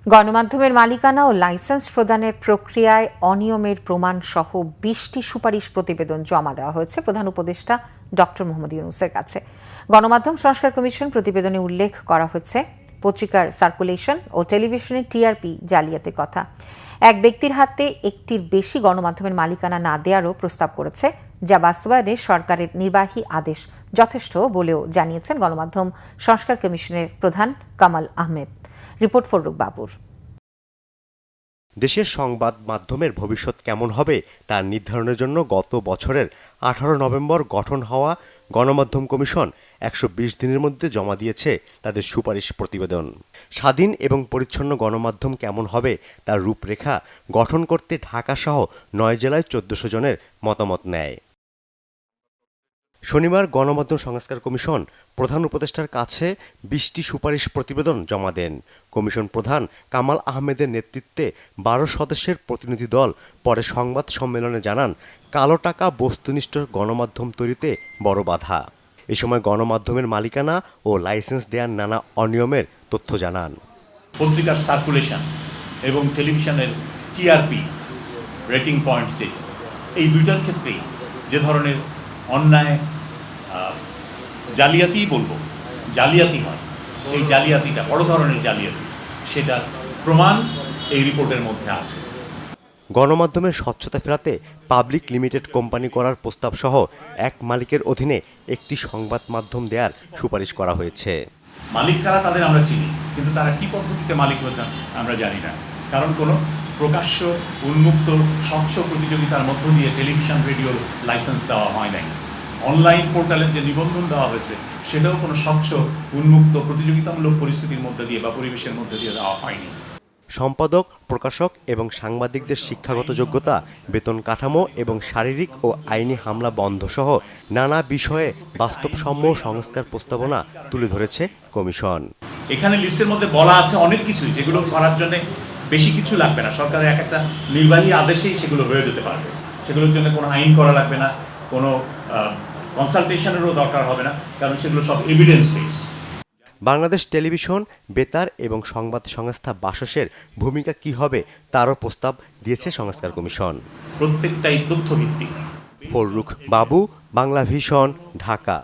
গণমাধ্যমের মালিকানা ও লাইসেন্স প্রদানের প্রক্রিয়ায় অনিয়মের প্রমাণ সহ 20টি সুপারিশ প্রতিবেদন জমা দেওয়া হয়েছে প্রধান উপদেষ্টা ডক্টর মোহাম্মদ ইউনূসের কাছে। গণমাধ্যম সংস্কার কমিশন প্রতিবেদনে উল্লেখ করা হয়েছে পত্রিকার সার্কুলেশন ও টেলিভিশনের টিআরপি জালিয়াতির কথা। এক ব্যক্তির হাতে একটির বেশি গণমাধ্যমের মালিকানা না দেওয়ারও প্রস্তাব করেছে, যা বাস্তবায়নে সরকারের নির্বাহী আদেশ যথেষ্ট বলেও জানিয়েছেন গণমাধ্যম সংস্কার কমিশনের প্রধান কামাল আহমেদ। রিপোর্ট ফররুখ বাবুর। দেশের সংবাদ মাধ্যমের ভবিষ্যৎ কেমন হবে তা নির্ধারণের জন্য গত বছরের 18 নভেম্বর গঠন হওয়া গণমাধ্যম কমিশন 120 দিনের মধ্যে জমা দিয়েছে তাদের সুপারিশ প্রতিবেদন। স্বাধীন এবং পরিচ্ছন্ন গণমাধ্যম কেমন হবে তার রূপরেখা গঠন করতে ঢাকাসহ 9 জেলায় 1400 জনের মতামত নেয়। শনিবার গণমাধ্যম সংস্কার কমিশন প্রধান উপদেষ্টার কাছে 20টি সুপারিশ প্রতিবেদন জমা দেন। কমিশন প্রধান কামাল আহমেদের নেতৃত্বে 12 সদস্যের প্রতিনিধি দল পরে সংবাদ সম্মেলনে জানান, কালো টাকা বস্তুনিষ্ঠ গণমাধ্যম তৈরিতে বড় বাধা। এ সময় গণমাধ্যমের মালিকানা ও লাইসেন্স দেওয়ার নানা অনিয়মের তথ্য জানান। পত্রিকার সার্কুলেশন এবং টেলিভিশনের টিআরপি রেটিং পয়েন্ট যেটা, এই দুইটার ক্ষেত্রেই যে ধরনের অন্যায় জালিয়াতিই বলবো, জালিয়াতি হয়, এই জালিয়াতিটা বড় ধরনের জালিয়াতি, সেটার প্রমাণ এই রিপোর্টের মধ্যে আছে। গণমাধ্যমের স্বচ্ছতা ফেরাতে পাবলিক লিমিটেড কোম্পানি করার প্রস্তাব সহ এক মালিকের অধীনে একটি সংবাদ মাধ্যম দেওয়ার সুপারিশ করা হয়েছে। মালিক কারা তাদের আমরা চিনি, কিন্তু তারা কি পদ্ধতিতে মালিক হয়েছেন আমরা জানি না। কারণ কোনো প্রকাশ্য উন্মুক্ত স্বচ্ছ প্রতিযোগিতার মধ্য দিয়ে টেলিভিশন রেডিওর লাইসেন্স দেওয়া হয় নাই। অনলাইন পোর্টালের যে নিবন্ধন দেওয়া হয়েছে সেটাও কোনো স্বচ্ছ উন্মুক্ত প্রতিযোগিতামূলক পরিস্থিতির মধ্যে দিয়ে বা পরিবেশের মধ্যে দিয়ে দেওয়া হয়নি। সম্পাদক, প্রকাশক এবং সাংবাদিকদের শিক্ষাগত যোগ্যতা, বেতন কাঠামো এবং শারীরিক ও আইনি হামলা বন্ধ সহ নানা বিষয়ে বাস্তবসম্য সংস্কার প্রস্তাবনা তুলে ধরেছে কমিশন। এখানে লিস্টের মধ্যে বলা আছে অনেক কিছুই, যেগুলো করার জন্য বেশি কিছু লাগবে না, সরকারের একটা নির্বাহী আদেশেই সেগুলো হয়ে যেতে পারবে। সেগুলোর জন্য কোনো আইন করা লাগবে না, কোনো কনসালটেশনেরও দরকার হবে না, কারণ সেগুলো সব এভিডেন্স বেসড। বাংলাদেশ টেলিভিশন, বেতার এবং সংবাদ সংস্থা বাসসের ভূমিকা কি হবে তারও প্রস্তাব দিয়েছে সংস্কার কমিশন। প্রত্যেকটাই তথ্যভিত্তিক। ফররুখ বাবু, বাংলা ভিশন, ঢাকা।